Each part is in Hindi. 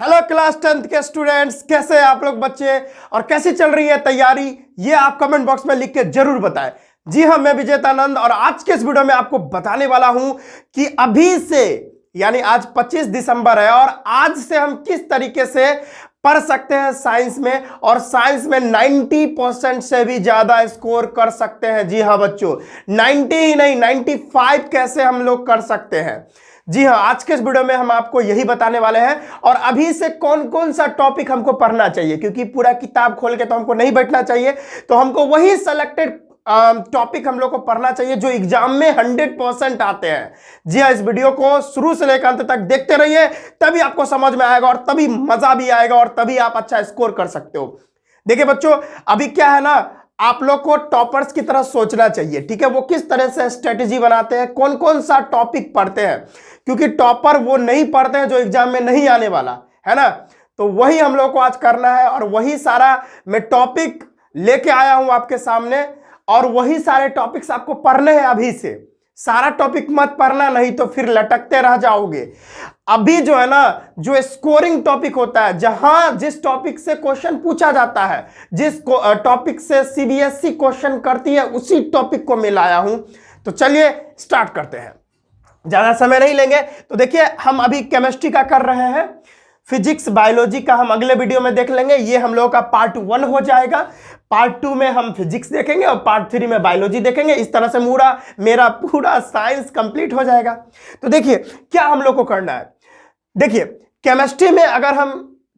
हेलो क्लास 10th के स्टूडेंट्स, कैसे हैं आप लोग बच्चे और कैसी चल रही है तैयारी, ये आप कमेंट बॉक्स में लिख के जरूर बताएं। जी हाँ, मैं विजेतानंद और आज के इस वीडियो में आपको बताने वाला हूं कि अभी से यानी आज 25 दिसंबर है और आज से हम किस तरीके से पढ़ सकते हैं साइंस में और साइंस में 90% से भी ज्यादा स्कोर कर सकते हैं। जी हाँ बच्चों, 90 ही नहीं 95 कैसे हम लोग कर सकते हैं। जी हाँ, आज के इस वीडियो में हम आपको यही बताने वाले हैं और अभी से कौन कौन सा टॉपिक हमको पढ़ना चाहिए, क्योंकि पूरा किताब खोल के तो हमको नहीं बैठना चाहिए, तो हमको वही सेलेक्टेड टॉपिक हम लोग को पढ़ना चाहिए जो एग्जाम में 100% आते हैं। जी हाँ, इस वीडियो को शुरू से लेकर अंत तक देखते रहिए, तभी आपको समझ में आएगा और तभी मजा भी आएगा और तभी आप अच्छा स्कोर कर सकते हो। देखिए बच्चों, अभी क्या है ना, आप लोग को टॉपर्स की तरह सोचना चाहिए, ठीक है। वो किस तरह से स्ट्रेटेजी बनाते हैं, कौन कौन सा टॉपिक पढ़ते हैं, क्योंकि टॉपर वो नहीं पढ़ते हैं जो एग्जाम में नहीं आने वाला है ना। तो वही हम लोग को आज करना है और वही सारा मैं टॉपिक लेके आया हूं आपके सामने और वही सारे टॉपिक्स आपको पढ़ने हैं। अभी से सारा टॉपिक मत पढ़ना, नहीं तो फिर लटकते रह जाओगे। अभी जो है ना, जो स्कोरिंग टॉपिक होता है, जहां जिस टॉपिक से क्वेश्चन पूछा जाता है, जिस टॉपिक से सीबीएसई क्वेश्चन करती है, उसी टॉपिक को मैं लाया हूं। तो चलिए स्टार्ट करते हैं, ज्यादा समय नहीं लेंगे। तो देखिए, हम अभी केमिस्ट्री का कर रहे हैं, फिजिक्स बायोलॉजी का हम अगले वीडियो में देख लेंगे। ये हम लोगों का पार्ट 1 हो जाएगा। पार्ट 2 में हम फिजिक्स देखेंगे और पार्ट 3 में बायोलॉजी देखेंगे। इस तरह से मेरा पूरा साइंस कंप्लीट हो जाएगा। तो देखिए क्या हम लोग को करना है। देखिए, केमिस्ट्री में अगर हम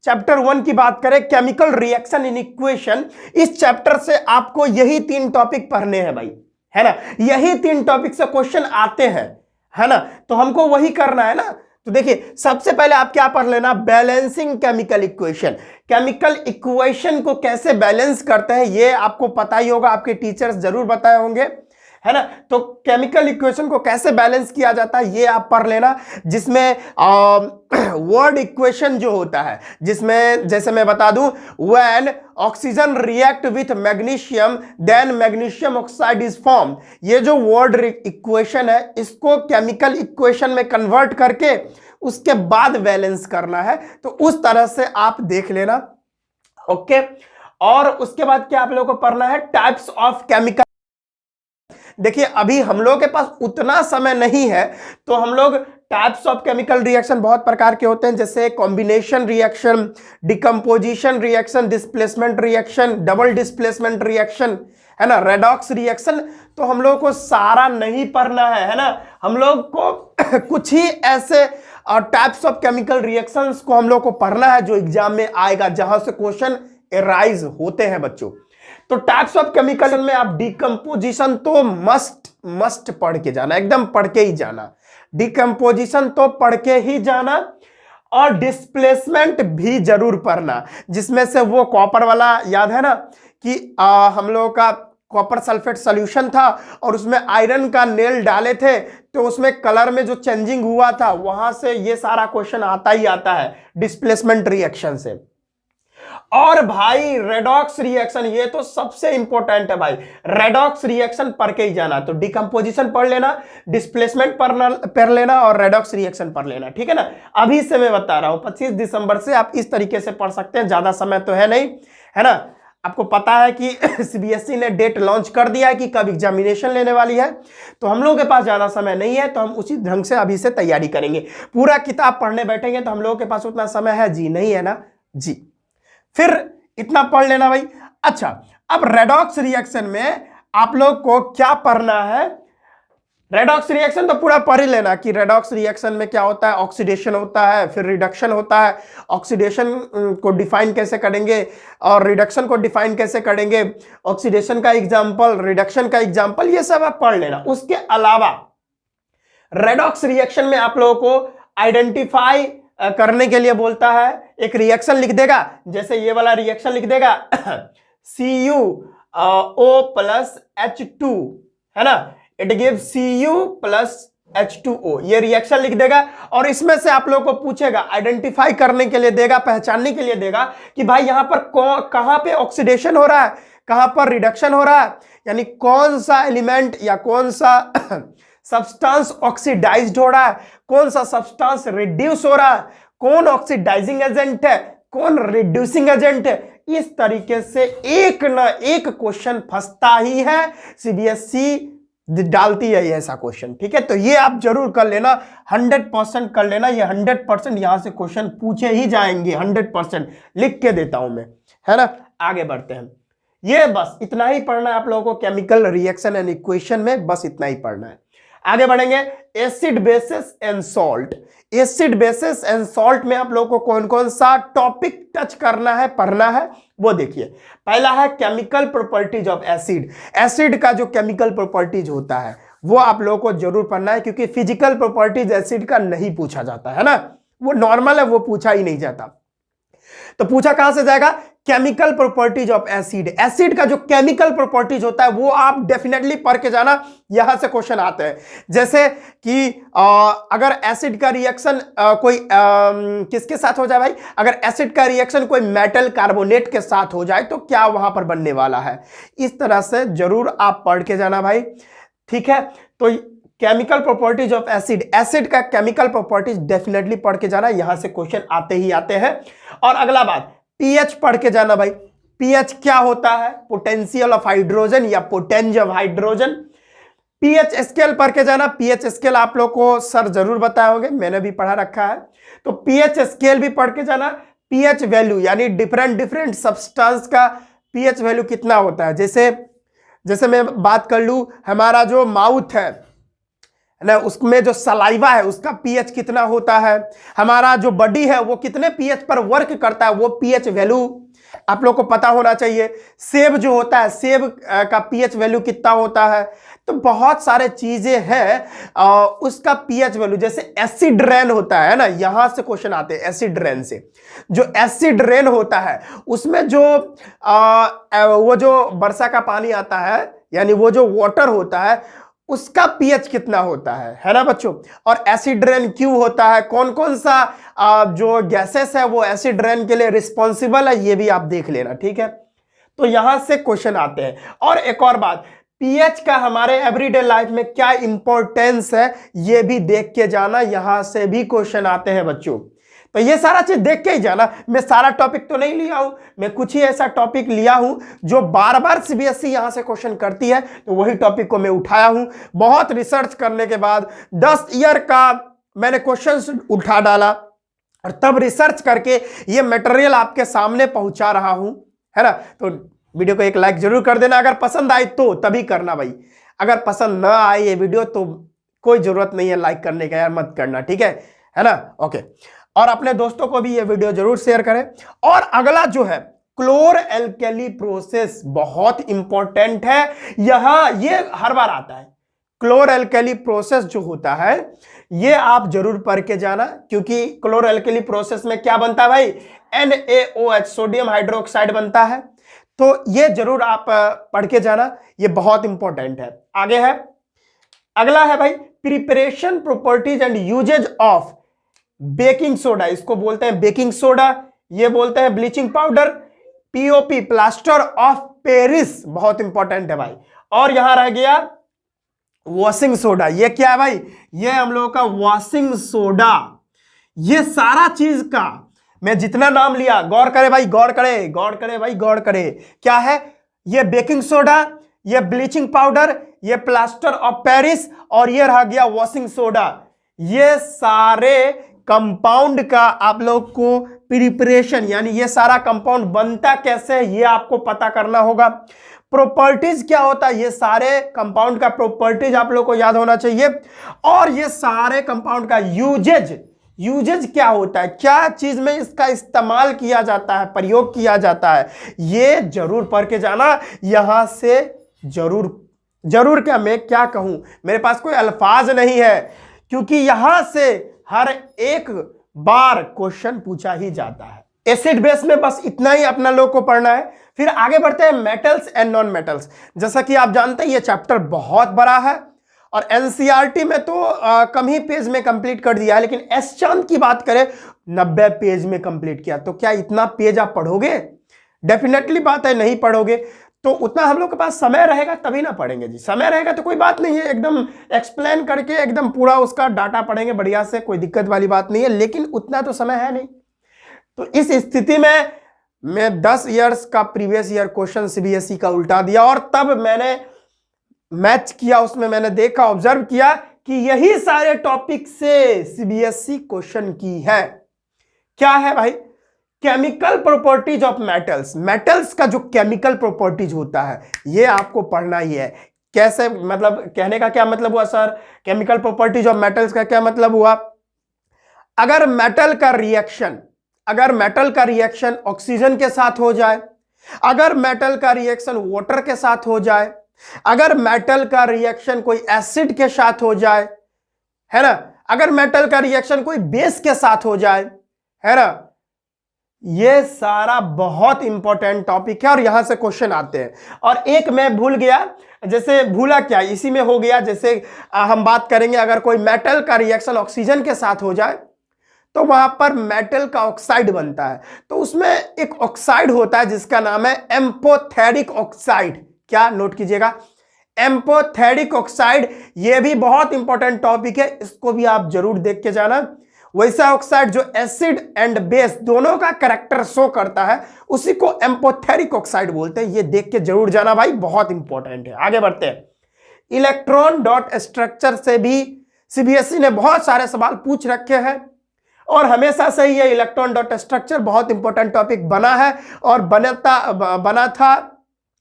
चैप्टर 1 की बात करें, केमिकल रिएक्शन इन इक्वेशन, इस चैप्टर से आपको यही 3 टॉपिक पढ़ने हैं भाई, है ना। यही 3 टॉपिक से क्वेश्चन आते हैं, है ना। तो हमको वही करना है ना। तो देखिए, सबसे पहले आप क्या पढ़ लेना, balancing chemical equation. Chemical equation को कैसे बैलेंस करते हैं ये आपको पता ही होगा, आपके टीचर्स जरूर बताए होंगे, है ना। तो केमिकल इक्वेशन को कैसे बैलेंस किया जाता है ये आप पढ़ लेना, जिसमें वर्ड इक्वेशन जो होता है, जिसमें जैसे मैं बता दूं, when oxygen react with magnesium then magnesium oxide is form. ये जो वर्ड इक्वेशन है, इसको केमिकल इक्वेशन में कन्वर्ट करके उसके बाद बैलेंस करना है। तो उस तरह से आप देख लेना, ओके। और उसके बाद क्या आप लोगों को पढ़ना है, टाइप्स ऑफ केमिकल। देखिए, अभी हम लोग के पास उतना समय नहीं है, तो हम लोग टाइप्स ऑफ केमिकल रिएक्शन बहुत प्रकार के होते हैं, जैसे combination reaction, decomposition reaction, displacement reaction, double displacement reaction, है ना, रेडॉक्स रिएक्शन। तो हम लोग को सारा नहीं पढ़ना है ना। हम लोग को कुछ ही ऐसे टाइप्स ऑफ केमिकल रिएक्शंस को हम लोग को पढ़ना है जो एग्जाम में आएगा, जहां से क्वेश्चन एराइज होते हैं बच्चों। तो टाइप्स ऑफ केमिकल में आप डिकम्पोजिशन तो मस्ट पढ़ के जाना, एकदम पढ़ के ही जाना। डिकम्पोजिशन तो पढ़ के ही जाना और डिस्प्लेसमेंट भी जरूर पढ़ना, जिसमें से वो कॉपर वाला याद है ना कि हम लोगों का कॉपर सल्फेट सॉल्यूशन था और उसमें आयरन का नेल डाले थे, तो उसमें कलर में जो चेंजिंग हुआ था, वहां से ये सारा क्वेश्चन आता ही आता है डिस्प्लेसमेंट रिएक्शन से। और भाई रेडॉक्स रिएक्शन, ये तो सबसे इंपॉर्टेंट है भाई, रेडॉक्स रिएक्शन पढ़ के ही जाना। तो डिकम्पोजिशन पढ़ लेना, डिस्प्लेसमेंट पढ़ लेना और रेडॉक्स रिएक्शन पढ़ लेना, ठीक है ना। अभी से मैं बता रहा हूं, 25 दिसंबर से आप इस तरीके से पढ़ सकते हैं, ज्यादा समय तो है नहीं, है ना। आपको पता है कि सीबीएसई ने डेट लॉन्च कर दिया है कि कब एग्जामिनेशन लेने वाली है, तो हम लोगों के पास ज्यादा समय नहीं है, तो हम उसी ढंग से अभी से तैयारी करेंगे। पूरा किताब पढ़ने बैठेंगे तो हम लोगों के पास उतना समय है जी नहीं, है ना जी। फिर इतना पढ़ लेना भाई। अच्छा, अब रेडॉक्स रिएक्शन में आप लोग को क्या पढ़ना है। रेडॉक्स रिएक्शन तो पूरा पढ़ ही लेना कि रेडॉक्स रिएक्शन में क्या होता है, ऑक्सीडेशन होता है, फिर रिडक्शन होता है। ऑक्सीडेशन को डिफाइन कैसे करेंगे और रिडक्शन को डिफाइन कैसे करेंगे, ऑक्सीडेशन का एग्जांपल, रिडक्शन का एग्जांपल, ये सब आप पढ़ लेना। उसके अलावा रेडॉक्स रिएक्शन में आप लोगों को आइडेंटिफाई करने के लिए बोलता है, एक रिएक्शन लिख देगा, जैसे ये वाला रिएक्शन लिख देगा CuO प्लस H2, है ना, it gives Cu plus H2O, ये रिएक्शन लिख देगा। और इसमें से आप लोगों को पूछेगा, आइडेंटिफाई करने के लिए देगा, पहचानने के लिए देगा कि भाई यहां पर कहां पे ऑक्सीडेशन हो रहा है, कहां पर रिडक्शन हो रहा है, यानी कौन सा एलिमेंट या कौन सा सब्सटेंस ऑक्सीडाइज्ड हो रहा है, कौन सा सब्सटेंस रिड्यूस हो रहा है, कौन ऑक्सीडाइजिंग एजेंट है, कौन रिड्यूसिंग एजेंट है। इस तरीके से एक ना एक क्वेश्चन फंसता ही है, सीबीएसई डालती है ऐसा क्वेश्चन, ठीक है। तो ये आप जरूर कर लेना, 100% कर लेना, ये 100% यहां से क्वेश्चन पूछे ही जाएंगे, 100% लिख के देता हूं मैं, है ना। आगे बढ़ते हैं, ये बस इतना ही पढ़ना है आप लोगों को केमिकल रिएक्शन एंड इक्वेशन में, बस इतना ही पढ़ना है। आगे बढ़ेंगे, acid basis and salt. Acid basis and salt में आप लोगों को कौन कौन सा टॉपिक टच करना है, पढ़ना है, वो देखिए। पहला है chemical properties of acid. Acid का जो केमिकल प्रॉपर्टीज होता है वो आप लोगों को जरूर पढ़ना है, क्योंकि फिजिकल प्रॉपर्टीज एसिड का नहीं पूछा जाता है ना, वो नॉर्मल है, वो पूछा ही नहीं जाता। तो पूछा कहां से जाएगा, chemical properties of acid. Acid का जो केमिकल प्रॉपर्टीज होता है वो आप डेफिनेटली पढ़ के जाना, यहां से क्वेश्चन आते हैं। जैसे कि अगर एसिड का रिएक्शन कोई किसके साथ हो जाए भाई, अगर एसिड का रिएक्शन कोई मेटल कार्बोनेट के साथ हो जाए तो क्या वहां पर बनने वाला है। इस तरह से जरूर आप पढ़ के जाना भाई, ठीक है। तो chemical properties of acid, acid का केमिकल प्रॉपर्टीज डेफिनेटली पढ़ के जाना, यहां से क्वेश्चन आते ही आते हैं। और अगला बात, पीएच पढ़ के जाना भाई। पीएच क्या होता है, पोटेंशियल ऑफ हाइड्रोजन या पोटेंज ऑफ हाइड्रोजन। पीएच स्केल पढ़ के जाना। पीएच स्केल आप लोग को सर जरूर बताए होंगे, मैंने भी पढ़ा रखा है। तो पीएच स्केल भी पढ़ के जाना। पीएच वैल्यू यानी डिफरेंट सब्सटेंस का पीएच वैल्यू कितना होता है। जैसे मैं बात कर लूं, हमारा जो माउथ है ना, उसमें जो सलाइवा है उसका पीएच कितना होता है, हमारा जो बॉडी है वो कितने पीएच पर वर्क करता है, वो पीएच वैल्यू आप लोग को पता होना चाहिए। सेब जो होता है, सेब का पीएच वैल्यू कितना होता है। तो बहुत सारे चीजें हैं उसका पीएच वैल्यू। जैसे एसिड रेन होता है ना, यहां से क्वेश्चन आते हैं एसिड रेन से। जो एसिड रेन होता है उसमें जो वो जो वर्षा का पानी आता है, यानी वो जो वाटर होता है उसका पीएच कितना होता है ना बच्चों। और एसिड रेन क्यों होता है, कौन कौन सा जो गैसेस है वो एसिड रेन के लिए रिस्पॉन्सिबल है, ये भी आप देख लेना, ठीक है। तो यहां से क्वेश्चन आते हैं। और एक और बात, पीएच का हमारे एवरीडे लाइफ में क्या इंपॉर्टेंस है, ये भी देख के जाना, यहां से भी क्वेश्चन आते हैं बच्चों। तो ये सारा चीज देख के ही जाना। मैं सारा टॉपिक तो नहीं लिया हूं, मैं कुछ ही ऐसा टॉपिक लिया हूं जो बार बार सीबीएसई यहां से क्वेश्चन करती है, तो वही टॉपिक को मैं उठाया हूं। बहुत रिसर्च करने के बाद 10 ईयर का मैंने क्वेश्चंस उठा डाला और तब रिसर्च करके ये मटेरियल आपके सामने पहुंचा रहा हूं, है ना। तो वीडियो को एक लाइक जरूर कर देना, अगर पसंद आए तो तभी करना भाई। अगर पसंद ना आए ये वीडियो तो कोई जरूरत नहीं है लाइक करने का, यार मत करना, ठीक है ना। ओके, और अपने दोस्तों को भी ये वीडियो जरूर शेयर करें। और अगला जो है क्लोर एल्केली प्रोसेस, बहुत इंपॉर्टेंट है, यहां ये हर बार आता है। क्लोर एल्केली प्रोसेस जो होता है ये आप जरूर पढ़ के जाना, क्योंकि क्लोर एल्केली प्रोसेस में क्या बनता है भाई, NaOH सोडियम हाइड्रोक्साइड बनता है। तो ये जरूर आप पढ़ के जाना, ये बहुत इंपॉर्टेंट है। आगे है, अगला है भाई preparation properties and usages of baking soda. इसको बोलते हैं बेकिंग सोडा, ये बोलते हैं bleaching powder, POP plaster of Paris, बहुत इंपॉर्टेंट है भाई। और यहां रह गया वॉशिंग सोडा, ये क्या है भाई, ये हम लोगों का वॉशिंग सोडा। ये सारा चीज का मैं जितना नाम लिया, गौर करे भाई, गौर करे भाई, गौर करे। क्या है ये बेकिंग सोडा, ये ब्लीचिंग पाउडर, ये प्लास्टर ऑफ पेरिस और ये रह गया वॉशिंग सोडा। ये सारे कंपाउंड का आप लोग को प्रिपरेशन, यानी ये सारा कंपाउंड बनता कैसे है ये आपको पता करना होगा। प्रॉपर्टीज क्या होता है, ये सारे कंपाउंड का प्रॉपर्टीज आप लोग को याद होना चाहिए। और ये सारे कंपाउंड का यूजेज क्या होता है, क्या चीज में इसका इस्तेमाल किया जाता है, प्रयोग किया जाता है, ये जरूर पढ़ के जाना। यहां से जरूर क्या मैं क्या कहूं, मेरे पास कोई अल्फाज नहीं है, क्योंकि यहां से हर एक बार क्वेश्चन पूछा ही जाता है। एसिड बेस में बस इतना ही अपना लोग को पढ़ना है। फिर आगे बढ़ते हैं मेटल्स एंड नॉन मेटल्स। जैसा कि आप जानते हैं ये चैप्टर बहुत बड़ा है और एनसीईआरटी में तो कम ही पेज में कंप्लीट कर दिया है, लेकिन एस चांद की बात करें 90 पेज में कंप्लीट किया। तो क्या इतना पेज आप पढ़ोगे? डेफिनेटली बात है नहीं पढ़ोगे। तो उतना हम लोग के पास समय रहेगा तभी ना पढ़ेंगे जी। समय रहेगा तो कोई बात नहीं है, एकदम एक्सप्लेन करके एकदम पूरा उसका डाटा पढ़ेंगे बढ़िया से, कोई दिक्कत वाली बात नहीं है, लेकिन उतना तो समय है नहीं। तो इस स्थिति में मैं 10 इयर्स का प्रीवियस ईयर क्वेश्चन सीबीएसई का उल्टा दिया और तब मैंने मैच किया, उसमें मैंने देखा, ऑब्जर्व किया कि यही सारे टॉपिक से सीबीएसई क्वेश्चन की है। क्या है भाई? Chemical properties of metals. Metals का जो केमिकल प्रॉपर्टीज होता है ये आपको पढ़ना ही है। कैसे, मतलब कहने का क्या मतलब हुआ sir? Chemical properties of metals का क्या मतलब हुआ? अगर मेटल का रिएक्शन ऑक्सीजन के साथ हो जाए, अगर मेटल का रिएक्शन वाटर के साथ हो जाए, अगर मेटल का रिएक्शन कोई एसिड के साथ हो जाए, है ना, अगर मेटल का रिएक्शन कोई बेस के साथ हो जाए, है ना, ये सारा बहुत इंपॉर्टेंट टॉपिक है और यहां से क्वेश्चन आते हैं। और एक मैं भूल गया, जैसे भूला क्या, इसी में हो गया, जैसे हम बात करेंगे अगर कोई मेटल का रिएक्शन ऑक्सीजन के साथ हो जाए तो वहां पर मेटल का ऑक्साइड बनता है। तो उसमें एक ऑक्साइड होता है जिसका नाम है एम्फोथेरिक ऑक्साइड। क्या नोट कीजिएगा? एम्फोथेरिक ऑक्साइड। यह भी बहुत इंपॉर्टेंट टॉपिक है, इसको भी आप जरूर देख के जाना। वैसा ऑक्साइड जो एसिड एंड बेस दोनों का कैरेक्टर शो करता है उसी को एम्फोथेरिक ऑक्साइड बोलते हैं। ये देख के जरूर जाना भाई, बहुत इंपॉर्टेंट है। आगे बढ़ते हैं। इलेक्ट्रॉन डॉट स्ट्रक्चर से भी सीबीएसई ने बहुत सारे सवाल पूछ रखे हैं और हमेशा से ही ये इलेक्ट्रॉन डॉट स्ट्रक्चर बहुत इंपॉर्टेंट टॉपिक बना है और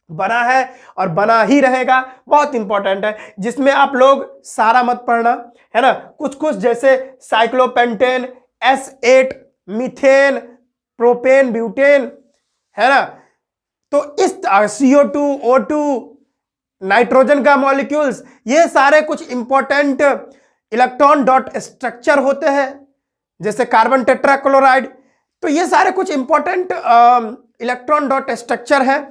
बना है और बना ही रहेगा। बहुत इंपॉर्टेंट है, जिसमें आप लोग सारा मत पढ़ना, है ना। कुछ कुछ जैसे cyclopentane, S8, methane, propane, butane, है ना, तो इस CO2, O2, नाइट्रोजन का मॉलिक्यूल्स, ये सारे कुछ इंपॉर्टेंट इलेक्ट्रॉन डॉट स्ट्रक्चर होते हैं, जैसे कार्बन टेट्राक्लोराइड। तो ये सारे कुछ इंपॉर्टेंट इलेक्ट्रॉन डॉट स्ट्रक्चर है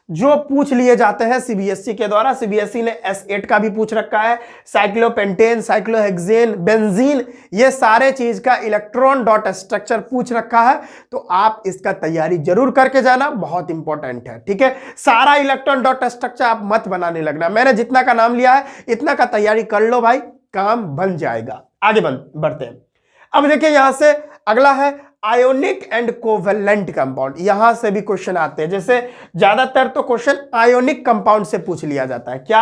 जो पूछ लिए जाते हैं सीबीएसई के द्वारा। सीबीएसई ने S8 का भी पूछ रखा है, साइक्लोपेंटेन, साइक्लोहेक्सेन, बेंजीन, ये सारे चीज का इलेक्ट्रॉन डॉट स्ट्रक्चर पूछ रखा है। तो आप इसका तैयारी जरूर करके जाना, बहुत इंपॉर्टेंट है, ठीक है। सारा इलेक्ट्रॉन डॉट स्ट्रक्चर आप मत बनाने लगना, मैंने जितना का नाम लिया है इतना का तैयारी कर लो भाई, काम बन जाएगा। आगे बढ़ते हैं। अब देखिए यहां से अगला है आयोनिक एंड कोवेलेंट कंपाउंड। यहां से भी क्वेश्चन आते हैं, जैसे ज्यादातर तो क्वेश्चन आयोनिक कंपाउंड से पूछ लिया जाता है। क्या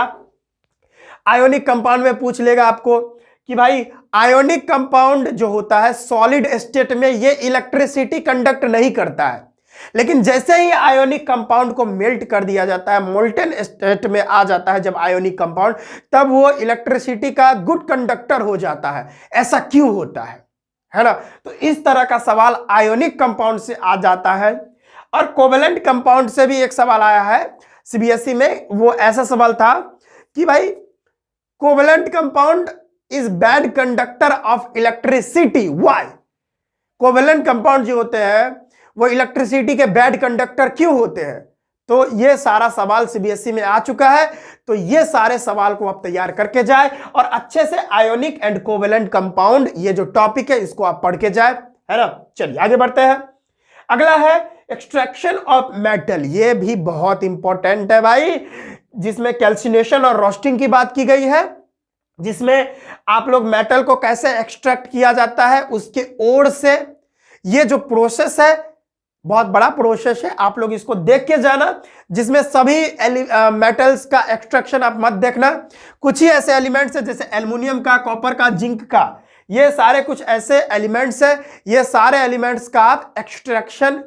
आयोनिक कंपाउंड में पूछ लेगा आपको कि भाई आयोनिक कंपाउंड जो होता है सॉलिड स्टेट में ये इलेक्ट्रिसिटी कंडक्ट नहीं करता है, लेकिन जैसे ही आयोनिक कंपाउंड को मेल्ट कर दिया जाता है, मोल्टन स्टेट में आ जाता है जब आयोनिक कंपाउंड, तब वो इलेक्ट्रिसिटी का गुड कंडक्टर हो जाता है। ऐसा क्यों होता है ना। तो इस तरह का सवाल आयोनिक कंपाउंड से आ जाता है। और कोवेलेंट कंपाउंड से भी एक सवाल आया है सीबीएसई में, वो ऐसा सवाल था कि भाई covalent compound is bad conductor of electricity, why? Covalent compound जो होते हैं वो इलेक्ट्रिसिटी के बैड कंडक्टर क्यों होते हैं? तो ये सारा सवाल सीबीएसई में आ चुका है। तो ये सारे सवाल को आप तैयार करके जाए और अच्छे से आयोनिक एंड कोवेलेंट कंपाउंड ये जो टॉपिक है इसको आप पढ़ के जाए, है ना। चलिए आगे बढ़ते हैं। अगला है एक्सट्रैक्शन ऑफ मेटल। ये भी बहुत इंपॉर्टेंट है भाई, जिसमें कैल्सिनेशन और रोस्टिंग की बात की गई है, जिसमें आप लोग मेटल को कैसे एक्सट्रैक्ट किया जाता है उसके ओर से। ये जो प्रोसेस है बहुत बड़ा प्रोसेस है, आप लोग इसको देख के जाना, जिसमें सभी मेटल्स का एक्सट्रैक्शन आप मत देखना। कुछ ही ऐसे एलिमेंट्स है जैसे एल्युमिनियम का, कॉपर का, जिंक का, ये सारे कुछ ऐसे एलिमेंट्स है। ये सारे एलिमेंट्स का आप एक्सट्रैक्शन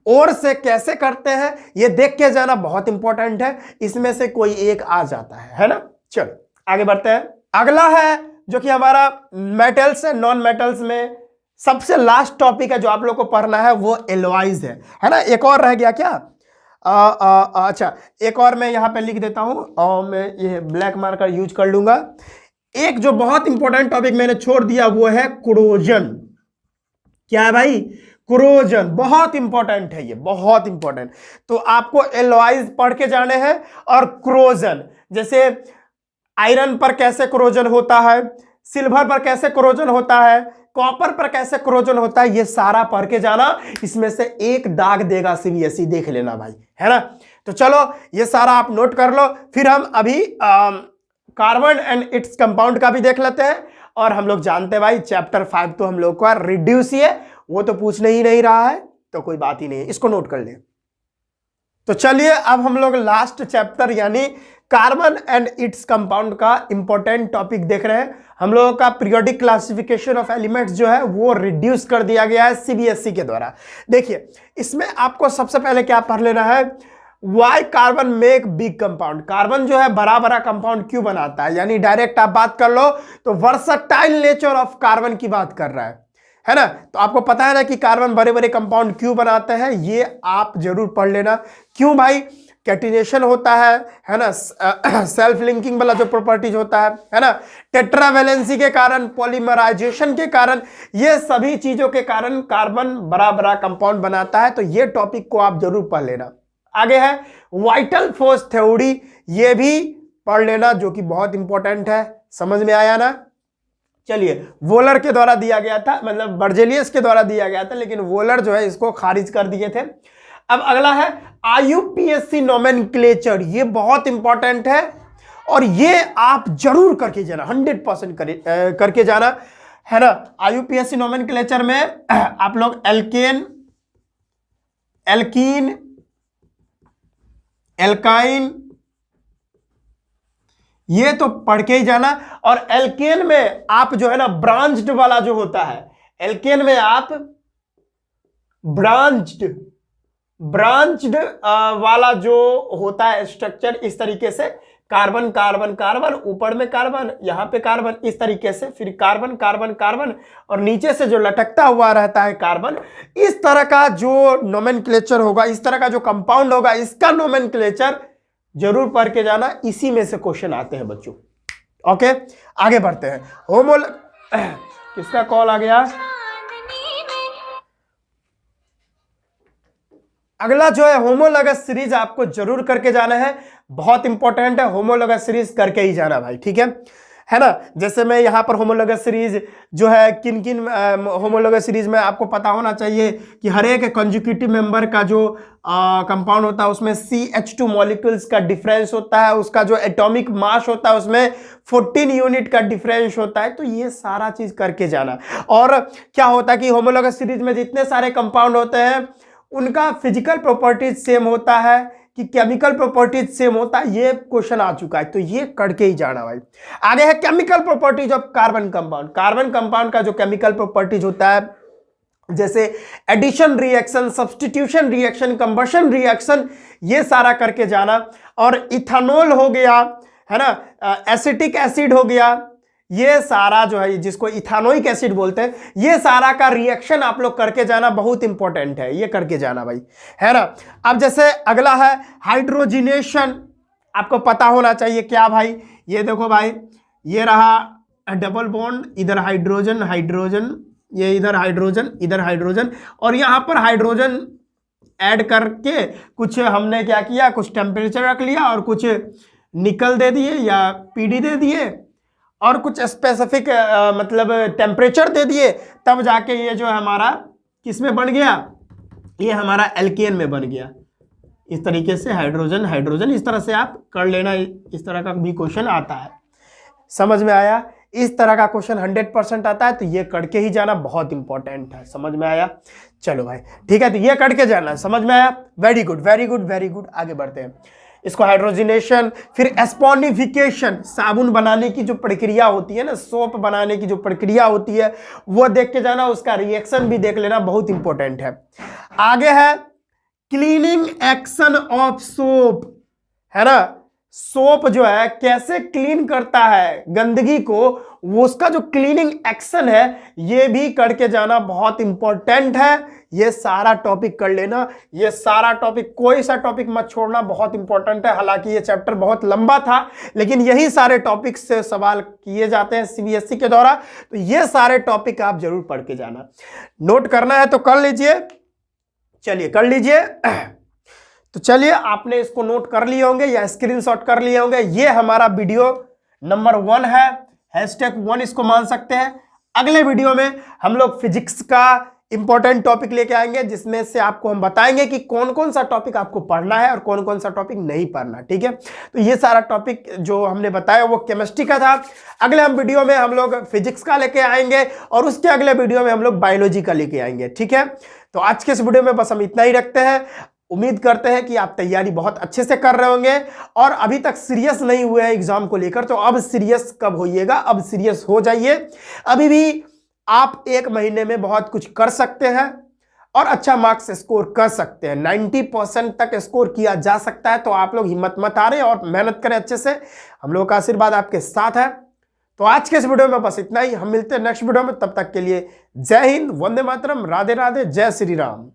और से कैसे करते हैं ये देख के जाना, बहुत इंपॉर्टेंट है। इसमें से कोई एक आ जाता है ना। चलो आगे बढ़ते हैं। अगला है जो कि हमारा मेटल्स है, नॉन मेटल्स में सबसे लास्ट टॉपिक है जो आप लोग को पढ़ना है वो एलॉयज है ना। एक और रह गया क्या? अच्छा एक और मैं यहां पे लिख देता हूं और मैं ये ब्लैक मार्कर यूज कर लूंगा। एक जो बहुत इंपॉर्टेंट टॉपिक मैंने छोड़ दिया वो है क्रोजन। क्या है भाई? क्रोजन बहुत इंपॉर्टेंट है, ये बहुत इंपॉर्टेंट। तो आपको एलॉयज पढ़ के जाने हैं और क्रोजन, जैसे आयरन पर कैसे क्रोजन होता है, सिल्वर पर कैसे क्रोजन होता है, कॉपर पर कैसे क्रोजन होता है, ये सारा पढ़ के जाना। इसमें से एक दाग देगा सीबीएसई, देख लेना भाई, है ना। तो चलो ये सारा आप नोट कर लो। फिर हम अभी कार्बन एंड इट्स कंपाउंड का भी देख लेते हैं। और हम लोग जानते हैं भाई चैप्टर 5 तो हम लोग का रिड्यूस ही है, वो तो पूछने ही नहीं रहा है, तो कोई बात ही नहीं है, इसको नोट कर ले। तो चलिए अब हम लोग लास्ट चैप्टर यानी कार्बन एंड इट्स कंपाउंड का इंपॉर्टेंट टॉपिक देख रहे हैं। हम लोगों का पीरियोडिक क्लासिफिकेशन ऑफ एलिमेंट्स जो है वो रिड्यूस कर दिया गया है सीबीएसई के द्वारा। देखिए इसमें आपको सबसे पहले क्या पढ़ लेना है, why carbon make big compound. Carbon जो है बड़ा बड़ा कंपाउंड क्यों बनाता है, यानी डायरेक्ट आप बात कर लो तो वर्सटाइल नेचर ऑफ कार्बन की बात कर रहा है ना। तो आपको पता है ना कि कार्बन बड़े बड़े कंपाउंड क्यों बनाते हैं, ये आप जरूर पढ़ लेना। क्यों भाई, कैटिनेशन होता है ना, सेल्फ लिंकिंग वाला जो प्रॉपर्टीज होता है ना, टेट्रावैलेंसी के कारण, पॉलीमराइजेशन के कारण, ये सभी चीजों के कारण कार्बन बड़ा बड़ा कंपाउंड बनाता है। तो ये टॉपिक को आप जरूर पढ़ लेना। आगे है वाइटल फोर्स थ्योरी, ये भी पढ़ लेना जो कि बहुत इंपॉर्टेंट है। समझ में आया ना। चलिए वोलर के द्वारा दिया गया था, मतलब बर्जेलियस के द्वारा दिया गया था, लेकिन वोलर जो है इसको खारिज कर दिए थे। अब अगला है आईयूपीएसी नोमेनक्लेचर, ये बहुत इंपॉर्टेंट है और ये आप जरूर करके जाना, 100% करके जाना, है ना। आईयूपीएसी नोमेनक्लेचर में आप लोग एल्केन, एल्कीन, एल्काइन, ये तो पढ़ के ही जाना। और एल्केन में आप जो है ना ब्रांच्ड वाला जो होता है, एल्केन में आप ब्रांच्ड वाला जो होता है स्ट्रक्चर, इस तरीके से कार्बन कार्बन कार्बन, ऊपर में कार्बन, यहां पे कार्बन, इस तरीके से, फिर कार्बन कार्बन कार्बन, और नीचे से जो लटकता हुआ रहता है कार्बन। इस तरह का जो नोमेनक्लेचर होगा, इस तरह का जो कंपाउंड होगा, इसका नोमेनक्लेचर जरूर पढ़ के जाना, इसी में से क्वेश्चन आते हैं बच्चों। ओके आगे बढ़ते हैं। किसका कॉल आ गया? अगला जो है होमोलॉगस सीरीज आपको जरूर करके जाना है, बहुत इंपॉर्टेंट है। होमोलॉगस सीरीज करके ही जाना भाई, ठीक है ना। जैसे मैं यहाँ पर होमोलॉगस सीरीज जो है किन किन होमोलॉगस सीरीज में आपको पता होना चाहिए कि हर एक कंजुगेटिव मेंबर का जो कंपाउंड होता है उसमें CH2 मॉलिक्यूल्स का डिफरेंस होता है, उसका जो एटॉमिक मास होता है उसमें 14 यूनिट का डिफरेंस होता है। तो ये सारा चीज करके जाना। और क्या होता है कि होमोलॉगस सीरीज में जितने सारे कंपाउंड होते हैं उनका फिजिकल प्रॉपर्टीज सेम होता है कि केमिकल प्रॉपर्टीज सेम होता है, ये क्वेश्चन आ चुका है, तो ये करके ही जाना भाई। आगे है chemical properties of carbon compound. Carbon compound का जो केमिकल प्रॉपर्टीज होता है, जैसे addition reaction, substitution reaction, combustion reaction, ये सारा करके जाना। और इथेनॉल हो गया, है ना, एसिटिक एसिड हो गया, ये सारा जो है जिसको इथेनोइक एसिड बोलते हैं, ये सारा का रिएक्शन आप लोग करके जाना, बहुत इंपॉर्टेंट है, ये करके जाना भाई, है ना। अब जैसे अगला है हाइड्रोजिनेशन, आपको पता होना चाहिए क्या भाई। ये देखो भाई, ये रहा डबल बॉन्ड, इधर हाइड्रोजन हाइड्रोजन, ये इधर हाइड्रोजन इधर हाइड्रोजन, और यहां पर हाइड्रोजन ऐड करके कुछ हमने क्या किया, कुछ टेम्परेचर रख लिया और कुछ निकल दे दिए या पीडी दे दिए और कुछ स्पेसिफिक मतलब टेम्परेचर दे दिए, तब जाके ये जो हमारा किस में बन गया, ये हमारा एल्केन में बन गया। इस तरीके से हाइड्रोजन हाइड्रोजन, इस तरह से आप कर लेना, इस तरह का भी क्वेश्चन आता है। समझ में आया? इस तरह का क्वेश्चन 100% आता है, तो ये करके ही जाना, बहुत इंपॉर्टेंट है। समझ में आया? चलो भाई ठीक है, तो ये करके जाना, समझ में आया? Very good very good very good. आगे बढ़ते हैं। इसको हाइड्रोजिनेशन, फिर एस्पोनिफिकेशन, साबुन बनाने की जो प्रक्रिया होती है ना, सोप बनाने की जो प्रक्रिया होती है, वो देख के जाना, उसका रिएक्शन भी देख लेना, बहुत इंपॉर्टेंट है। आगे है क्लीनिंग एक्शन ऑफ सोप, है ना। सोप जो है कैसे क्लीन करता है गंदगी को, वो उसका जो क्लीनिंग एक्शन है, ये भी करके जाना, बहुत इंपॉर्टेंट है। ये सारा टॉपिक कर लेना, ये सारा टॉपिक, कोई सा टॉपिक मत छोड़ना, बहुत इंपॉर्टेंट है। हालांकि ये चैप्टर बहुत लंबा था, लेकिन यही सारे टॉपिक से सवाल किए जाते हैं सीबीएसई के द्वारा, तो ये सारे टॉपिक आप जरूर पढ़ के जाना। नोट करना है तो कर लीजिए, चलिए कर लीजिए। तो चलिए, आपने इसको नोट कर लिए होंगे या स्क्रीनशॉट कर लिए होंगे। ये हमारा वीडियो नंबर 1 है, #1 इसको मान सकते हैं। अगले वीडियो में हम लोग फिजिक्स का इंपॉर्टेंट टॉपिक लेके आएंगे, जिसमें से आपको हम बताएंगे कि कौन कौन सा टॉपिक आपको पढ़ना है और कौन कौन सा टॉपिक नहीं पढ़ना। ठीक है, तो ये सारा टॉपिक जो हमने बताया वो केमिस्ट्री का था। अगले हम वीडियो में हम लोग फिजिक्स का लेके आएंगे और उसके अगले वीडियो में हम लोग बायोलॉजी का लेके आएंगे। ठीक है, तो आज के इस वीडियो में बस हम इतना ही रखते हैं। उम्मीद करते हैं कि आप तैयारी बहुत अच्छे से कर रहे होंगे और अभी तक सीरियस नहीं हुए हैं एग्जाम को लेकर, तो अब सीरियस कब होइएगा, अब सीरियस हो जाइए। अभी भी आप 1 महीने में बहुत कुछ कर सकते हैं और अच्छा मार्क्स स्कोर कर सकते हैं। 90% तक स्कोर किया जा सकता है, तो आप लोग हिम्मत मत हारें और मेहनत करें अच्छे से। हम लोगों का आशीर्वाद आपके साथ है। तो आज के इस वीडियो में बस इतना ही। हम मिलते हैं नेक्स्ट वीडियो में, तब तक के लिए जय हिंद, वंदे मातरम, राधे राधे, जय श्री राम।